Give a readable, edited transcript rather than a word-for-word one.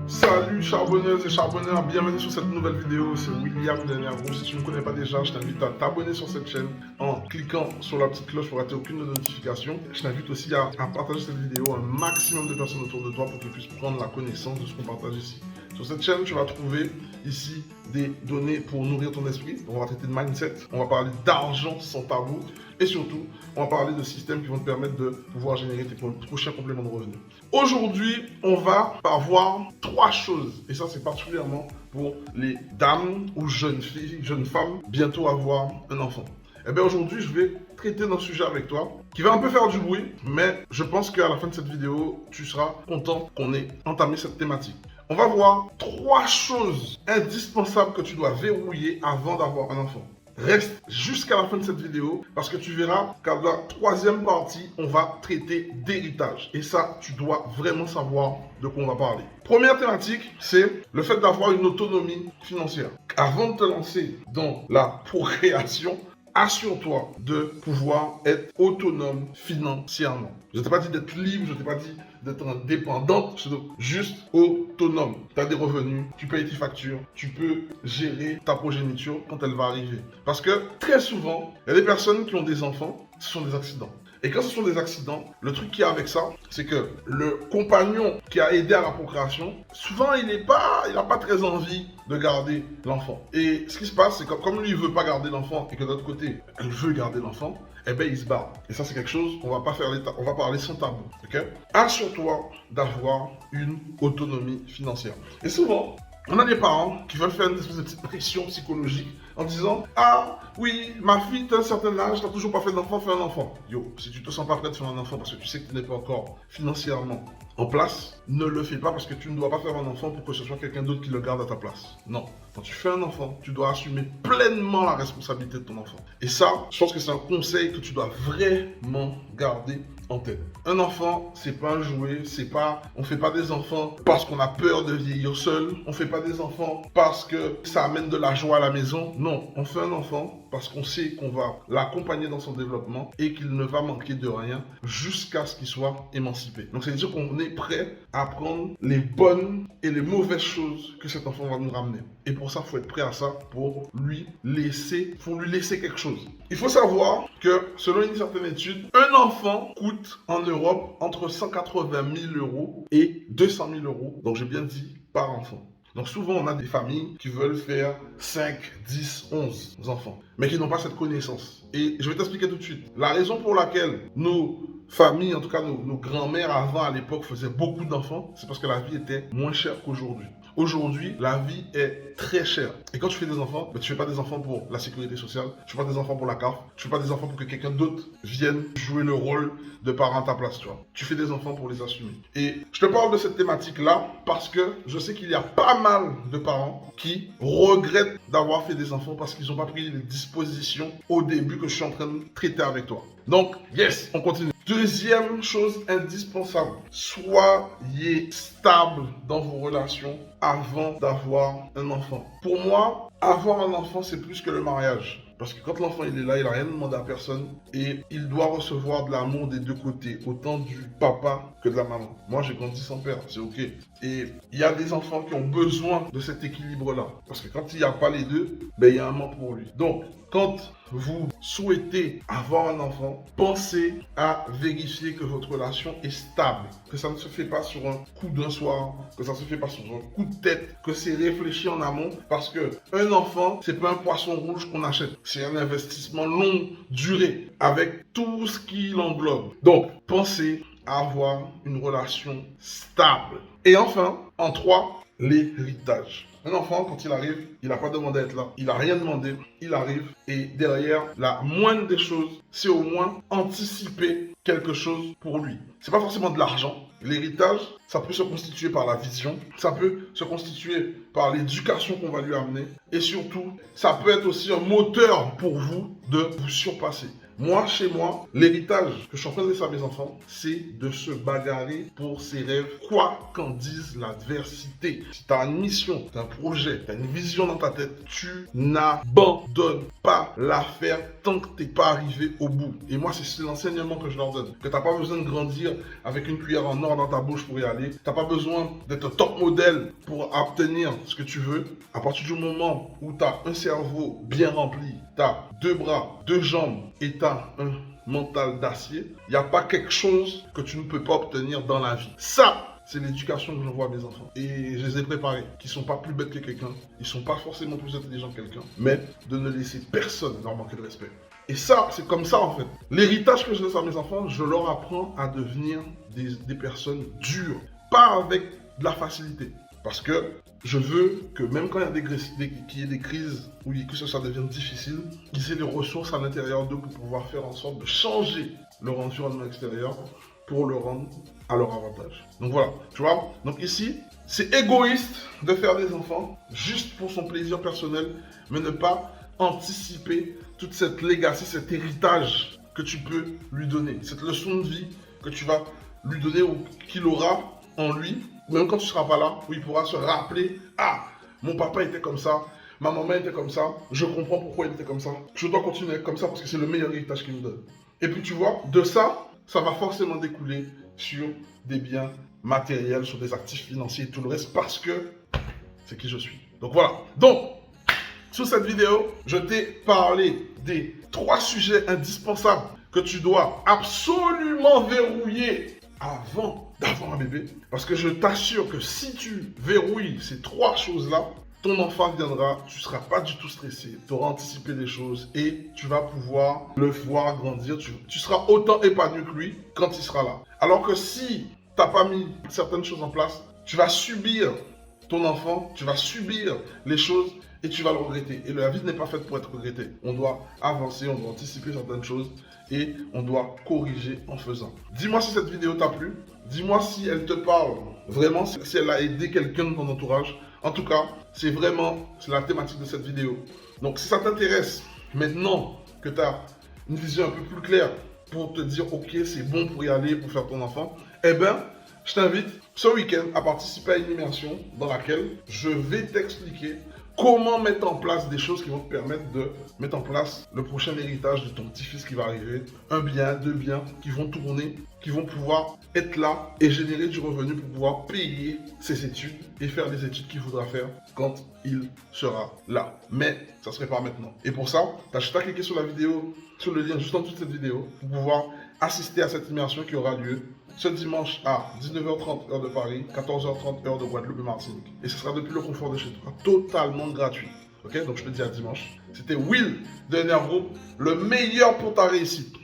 Salut charbonneuses et charbonneurs, bienvenue sur cette nouvelle vidéo, c'est William Denergo. Si tu ne me connais pas déjà, je t'invite à t'abonner sur cette chaîne en cliquant sur la petite cloche pour rater aucune notification. Je t'invite aussi à partager cette vidéo à un maximum de personnes autour de toi pour qu'ils puissent prendre la connaissance de ce qu'on partage ici. Sur cette chaîne, tu vas trouver ici des données pour nourrir ton esprit. On va traiter de mindset, on va parler d'argent sans tabou et surtout, on va parler de systèmes qui vont te permettre de pouvoir générer tes prochains compléments de revenus. Aujourd'hui, on va voir trois choses et ça c'est particulièrement pour les dames ou jeunes filles, jeunes femmes, bientôt avoir un enfant. Eh bien aujourd'hui, je vais traiter d'un sujet avec toi qui va un peu faire du bruit, mais je pense qu'à la fin de cette vidéo, tu seras content qu'on ait entamé cette thématique. On va voir trois choses indispensables que tu dois verrouiller avant d'avoir un enfant. Reste jusqu'à la fin de cette vidéo parce que tu verras qu'à la troisième partie, on va traiter d'héritage. Et ça, tu dois vraiment savoir de quoi on va parler. Première thématique, c'est le fait d'avoir une autonomie financière. Avant de te lancer dans la procréation, assure-toi de pouvoir être autonome financièrement. Je ne t'ai pas dit d'être libre, je ne t'ai pas dit d'être indépendante, je te dis juste autonome. Tu as des revenus, tu payes tes factures, tu peux gérer ta progéniture quand elle va arriver. Parce que très souvent, il y a des personnes qui ont des enfants, ce sont des accidents. Et quand ce sont des accidents, le truc qu'il y a avec ça, c'est que le compagnon qui a aidé à la procréation, souvent il n'a pas très envie de garder l'enfant. Et ce qui se passe, c'est que comme lui il veut pas garder l'enfant et que de l'autre côté, elle veut garder l'enfant, eh ben il se barre. Et ça c'est quelque chose, on va pas faire on va parler sans tabou, ok? Assure-toi d'avoir une autonomie financière. Et souvent, on a des parents qui veulent faire une espèce de petite pression psychologique en disant « Ah oui, ma fille, t'as un certain âge, t'as toujours pas fait d'enfant, fais un enfant. » Yo, si tu te sens pas prêt de faire un enfant parce que tu sais que tu n'es pas encore financièrement en place, ne le fais pas parce que tu ne dois pas faire un enfant pour que ce soit quelqu'un d'autre qui le garde à ta place. Non. Quand tu fais un enfant, tu dois assumer pleinement la responsabilité de ton enfant. Et ça, je pense que c'est un conseil que tu dois vraiment garder en tête. Un enfant, c'est pas un jouet, on fait pas des enfants parce qu'on a peur de vieillir seul, on fait pas des enfants parce que ça amène de la joie à la maison. Non, on fait un enfant parce qu'on sait qu'on va l'accompagner dans son développement et qu'il ne va manquer de rien jusqu'à ce qu'il soit émancipé. Donc, c'est-à-dire qu'on est prêt à prendre les bonnes et les mauvaises choses que cet enfant va nous ramener. Et pour ça, il faut être prêt à ça pour lui laisser quelque chose. Il faut savoir que, selon une certaine étude, un enfant coûte en Europe entre 180 000 € et 200 000 €. Donc, j'ai bien dit par enfant. Donc souvent, on a des familles qui veulent faire 5, 10, 11 enfants, mais qui n'ont pas cette connaissance. Et je vais t'expliquer tout de suite. La raison pour laquelle nos familles, en tout cas nos grands-mères avant à l'époque faisaient beaucoup d'enfants, c'est parce que la vie était moins chère qu'aujourd'hui. Aujourd'hui, la vie est très chère. Et quand tu fais des enfants, tu ne fais pas des enfants pour la sécurité sociale, tu ne fais pas des enfants pour la CAF, tu ne fais pas des enfants pour que quelqu'un d'autre vienne jouer le rôle de parent à ta place, tu vois. Tu fais des enfants pour les assumer. Et je te parle de cette thématique-là parce que je sais qu'il y a pas mal de parents qui regrettent d'avoir fait des enfants parce qu'ils n'ont pas pris les dispositions au début que je suis en train de traiter avec toi. Donc, yes, on continue. Deuxième chose indispensable, soyez stable dans vos relations avant d'avoir un enfant. Pour moi, avoir un enfant, c'est plus que le mariage. Parce que quand l'enfant il est là, il n'a rien demandé à personne et il doit recevoir de l'amour des deux côtés, autant du papa que de la maman. Moi j'ai grandi sans père, c'est ok. Et il y a des enfants qui ont besoin de cet équilibre-là. Parce que quand il n'y a pas les deux, ben, il y a un manque pour lui. Donc, quand vous souhaitez avoir un enfant, pensez à vérifier que votre relation est stable. Que ça ne se fait pas sur un coup d'un soir, que ça ne se fait pas sur un coup de tête, que c'est réfléchi en amont. Parce que un enfant, c'est pas un poisson rouge qu'on achète. C'est un investissement longue durée avec tout ce qui l'englobe. Donc, pensez à avoir une relation stable. Et enfin, en 3, l'héritage. Un enfant, quand il arrive, il n'a pas demandé à être là. Il n'a rien demandé. Il arrive. Et derrière, la moindre des choses, c'est au moins anticiper quelque chose pour lui. C'est pas forcément de l'argent. L'héritage, ça peut se constituer par la vision. Ça peut se constituer par l'éducation qu'on va lui amener. Et surtout, ça peut être aussi un moteur pour vous de vous surpasser. Moi, chez moi, l'héritage que je suis en train de laisser à mes enfants, c'est de se bagarrer pour ses rêves, quoi qu'en dise l'adversité. Si tu as une mission, tu as un projet, tu as une vision dans ta tête, tu n'abandonnes pas l'affaire tant que tu n'es pas arrivé au bout. Et moi, c'est l'enseignement que je leur donne. Que tu n'as pas besoin de grandir avec une cuillère en or dans ta bouche pour y aller. Tu n'as pas besoin d'être un top modèle pour obtenir ce que tu veux. À partir du moment où tu as un cerveau bien rempli, tu as 2 bras, 2 jambes et tu as un mental d'acier, il n'y a pas quelque chose que tu ne peux pas obtenir dans la vie. Ça, c'est l'éducation que j'envoie à mes enfants. Et je les ai préparés, qui ne sont pas plus bêtes que quelqu'un, ils ne sont pas forcément plus intelligents que quelqu'un, mais de ne laisser personne leur manquer de respect. Et ça, c'est comme ça en fait. L'héritage que je laisse à mes enfants, je leur apprends à devenir des personnes dures, pas avec de la facilité. Parce que je veux que même quand il y a des crises ou que ça devienne difficile, ils aient les ressources à l'intérieur d'eux pour pouvoir faire en sorte de changer leur environnement extérieur pour le rendre à leur avantage. Donc voilà, tu vois. Donc ici, c'est égoïste de faire des enfants juste pour son plaisir personnel, mais ne pas anticiper toute cette legacy, cet héritage que tu peux lui donner, cette leçon de vie que tu vas lui donner ou qu'il aura en lui, même quand tu ne seras pas là, où il pourra se rappeler, ah, mon papa était comme ça, ma maman était comme ça, je comprends pourquoi il était comme ça, je dois continuer à être comme ça parce que c'est le meilleur héritage qu'il me donne. Et puis tu vois, de ça, ça va forcément découler sur des biens matériels, sur des actifs financiers et tout le reste parce que c'est qui je suis. Donc voilà. Donc, sur cette vidéo, je t'ai parlé des 3 sujets indispensables que tu dois absolument verrouiller avant d'avoir un bébé. Parce que je t'assure que si tu verrouilles ces 3 choses-là, ton enfant viendra, tu ne seras pas du tout stressé, tu auras anticipé des choses et tu vas pouvoir le voir grandir. Tu seras autant épanoui que lui quand il sera là. Alors que si tu n'as pas mis certaines choses en place, tu vas subir ton enfant, tu vas subir les choses et tu vas le regretter. Et la vie n'est pas faite pour être regrettée. On doit avancer, on doit anticiper certaines choses et on doit corriger en faisant. Dis-moi si cette vidéo t'a plu. Dis-moi si elle te parle vraiment, si elle a aidé quelqu'un de ton entourage. En tout cas, c'est la thématique de cette vidéo. Donc si ça t'intéresse, maintenant que tu as une vision un peu plus claire pour te dire ok, c'est bon pour y aller, pour faire ton enfant, eh bien, je t'invite ce week-end à participer à une immersion dans laquelle je vais t'expliquer comment mettre en place des choses qui vont te permettre de mettre en place le prochain héritage de ton petit-fils qui va arriver. Un bien, 2 biens qui vont tourner, qui vont pouvoir être là et générer du revenu pour pouvoir payer ses études et faire les études qu'il voudra faire quand il sera là. Mais ça ne serait pas maintenant. Et pour ça, tu as juste à cliquer sur la vidéo, sur le lien juste en dessous de cette vidéo pour pouvoir assister à cette immersion qui aura lieu ce dimanche à 19h30 heure de Paris, 14h30 heure de Guadeloupe et Martinique. Et ce sera depuis le confort de chez toi, totalement gratuit. Ok, donc je te dis à dimanche. C'était Will de Energroup, le meilleur pour ta réussite.